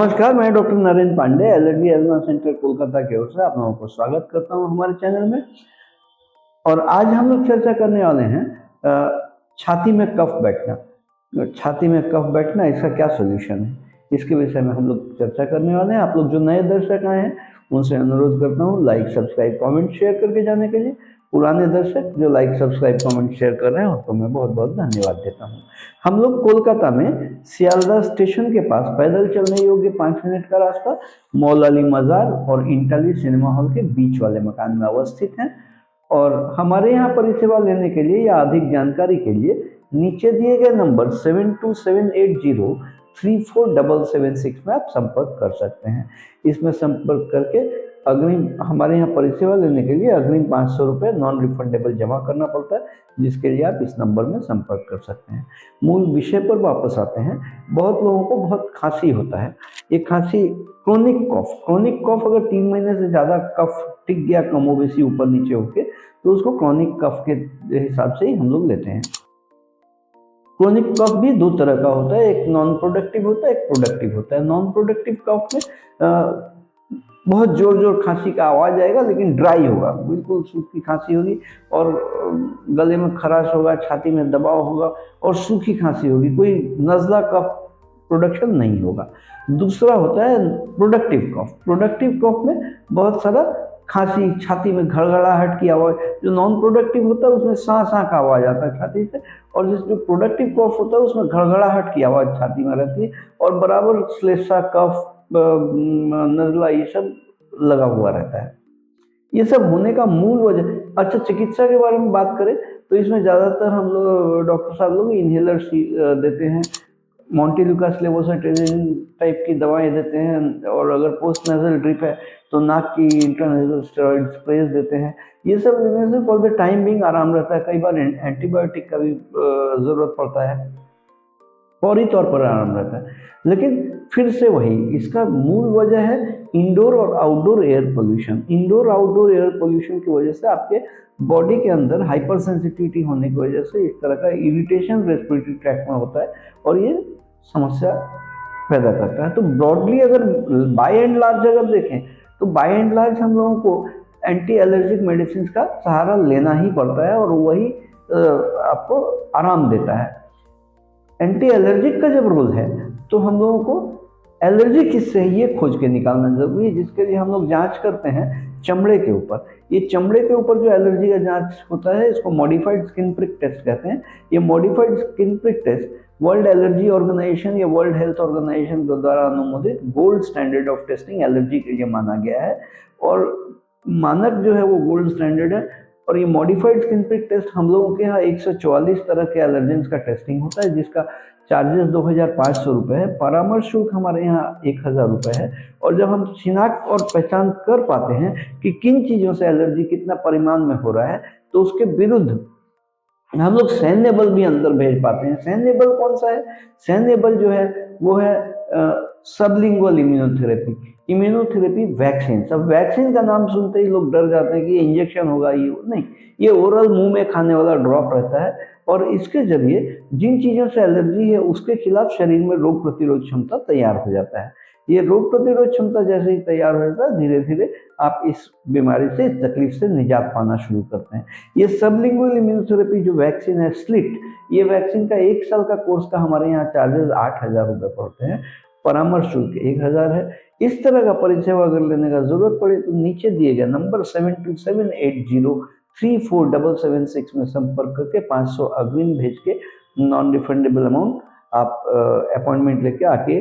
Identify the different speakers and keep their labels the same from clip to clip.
Speaker 1: नमस्कार, मैं doctor Narendra Pandey allergy asthma centre Kolkata की ओर से आप लोगों को स्वागत करता हूं हमारे चैनल में। और आज हम लोग चर्चा करने वाले हैं छाती में कफ बैठना। छाती में कफ बैठना, इसका क्या सोल्यूशन है, इसके विषय में हम लोग चर्चा करने वाले हैं। आप लोग जो नए दर्शक आए हैं उनसे अनुरोध करता हूँ लाइक सब्सक्राइब कमेंट शेयर करके जाने के लिए। पुराने दर्शक जो लाइक सब्सक्राइब कमेंट शेयर कर रहे हैं उनको मैं बहुत बहुत धन्यवाद देता हूँ। हम लोग कोलकाता में सियालदह स्टेशन के पास पैदल चलने योग्य 5 मिनट का रास्ता मौल अली मज़ार और इंटाली सिनेमा हॉल के बीच वाले मकान में अवस्थित हैं। और हमारे यहाँ परिसेवा लेने के लिए या अधिक जानकारी के लिए नीचे दिए गए नंबर 7278034776 में आप संपर्क कर सकते हैं। इसमें संपर्क करके अग्रिम हमारे यहाँ परिसेवा लेने के लिए अग्रिम 500 रुपये नॉन रिफंडेबल जमा करना पड़ता है, जिसके लिए आप इस नंबर में संपर्क कर सकते हैं। मूल विषय पर वापस आते हैं। बहुत लोगों को बहुत खांसी होता है। ये खांसी क्रोनिक कफ अगर 3 महीने से ज़्यादा कफ टिक गया कमोबेशी ऊपर नीचे होके, तो उसको क्रोनिक कफ के हिसाब से ही हम लोग लेते हैं। क्रोनिक कफ भी 2 तरह का होता है, एक नॉन प्रोडक्टिव होता है, एक प्रोडक्टिव होता है। नॉन प्रोडक्टिव कफ में बहुत जोर खांसी का आवाज आएगा, लेकिन ड्राई होगा, बिल्कुल सूखी खांसी होगी और गले में खराश होगा, छाती में दबाव होगा और सूखी खांसी होगी, कोई नज़ला कफ प्रोडक्शन नहीं होगा। दूसरा होता है प्रोडक्टिव कफ। प्रोडक्टिव कफ में बहुत सारा खांसी, छाती में घड़घड़ाहट की आवाज़। जो नॉन प्रोडक्टिव होता है उसमें साँ का आवाज़ आता है छाती से, और जो प्रोडक्टिव कफ होता है उसमें घड़घड़ाहट की आवाज़ छाती में रहती है और बराबर श्लेष्मा कफ नज़ला ये सब लगा हुआ रहता है। ये सब होने का मूल वजह, अच्छा चिकित्सा के बारे में बात करें तो इसमें ज़्यादातर हम लोग डॉक्टर साहब लोग इन्हेलर्स देते हैं, मोंटेलुकास लेवोसाइट्राजिन टाइप की दवाएं देते हैं, और अगर पोस्ट नेजल ड्रिप है तो नाक की इंट्रानेजल स्टेरॉइड स्प्रेज देते हैं। ये सब लेने से फॉर द टाइम बिंग आराम रहता है। कई बार एंटीबायोटिक का भी ज़रूरत पड़ता है, फौरी तौर पर आराम रहता है। लेकिन फिर से वही, इसका मूल वजह है इंडोर और outdoor air pollution. Indoor outdoor air pollution की वजह से आपके बॉडी के अंदर हाइपर सेंसिटिविटी होने की वजह से इस तरह का इरिटेशन रेस्पिरेटरी ट्रैक्ट में होता है और ये समस्या पैदा करता है। तो ब्रॉडली अगर बाय एंड लार्ज अगर देखें तो बाय एंड लार्ज हम लोगों को एंटी एलर्जिक मेडिसिन का सहारा लेना ही पड़ता है और वही आपको आराम देता है। एंटी एलर्जिक का जब रोल है तो हम लोगों को एलर्जी किससे है ये खोज के निकालना जरूरी है, जिसके लिए हम लोग जांच करते हैं चमड़े के ऊपर। ये चमड़े के ऊपर जो एलर्जी का जांच होता है इसको मॉडिफाइड स्किन प्रिक टेस्ट कहते हैं। ये modified skin prick test world allergy organisation या वर्ल्ड हेल्थ ऑर्गेनाइजेशन के द्वारा अनुमोदित gold standard of testing allergy के लिए माना गया है, और मानक जो है वो गोल्ड स्टैंडर्ड है। और ये मॉडिफाइड स्किन प्रिक टेस्ट हम लोगों के यहाँ 144 तरह के एलर्जेंस का टेस्टिंग होता है, जिसका चार्जेस 2500 रुपये है। परामर्श शुल्क हमारे यहाँ 1000 रुपये है। और जब हम शिनाख्त और पहचान कर पाते हैं कि किन चीज़ों से एलर्जी कितना परिमाण में हो रहा है, तो उसके विरुद्ध हम लोग सैन्य बल भी अंदर भेज पाते हैं। सैन्य बल कौन सा है? सैन्य बल जो है वो है सबलिंगुअल इम्यूनोथेरेपी वैक्सीन। सब वैक्सीन का नाम सुनते ही लोग डर जाते हैं कि ये इंजेक्शन होगा, ये नहीं, ये ओरल मुंह में खाने वाला ड्रॉप रहता है और इसके जरिए जिन चीज़ों से एलर्जी है उसके खिलाफ शरीर में रोग प्रतिरोध क्षमता तैयार हो जाता है। ये रोग प्रतिरोध क्षमता जैसे ही तैयार हो जाता है, धीरे धीरे आप इस बीमारी से, इस तकलीफ से निजात पाना शुरू करते हैं। ये सबलिंगुअल इम्यूनोथेरेपी जो वैक्सीन है स्लिट, ये वैक्सीन का 1 साल का कोर्स का हमारे यहाँ चार्जेस 8000 रुपये पड़ते हैं। परामर्श शुल्क 1000 है। इस तरह का परिसेवा अगर लेने का जरूरत पड़े तो नीचे दिए गए नंबर 7278034776 में संपर्क करके 500 अग्रिम भेज के नॉन रिफंडेबल अमाउंट आप अपॉइंटमेंट लेके आके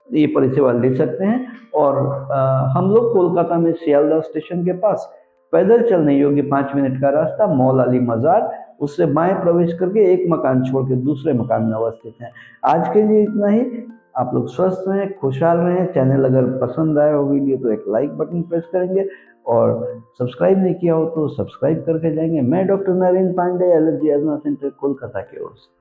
Speaker 1: ये परिसेवा ले सकते हैं। और हम लोग कोलकाता में सियालदह स्टेशन के पास पैदल चलने योग्य 5 मिनट का रास्ता मौल अली मज़ार, उससे बाएं प्रवेश करके एक मकान छोड़ के दूसरे मकान में अवस्थित हैं। आज के लिए इतना ही। आप लोग स्वस्थ रहें, खुशहाल रहें। चैनल अगर पसंद आया हो वीडियो तो एक लाइक बटन प्रेस करेंगे और सब्सक्राइब नहीं किया हो तो सब्सक्राइब करके जाएंगे। मैं doctor Narendra Pandey, allergy asthma centre Kolkata की ओर से।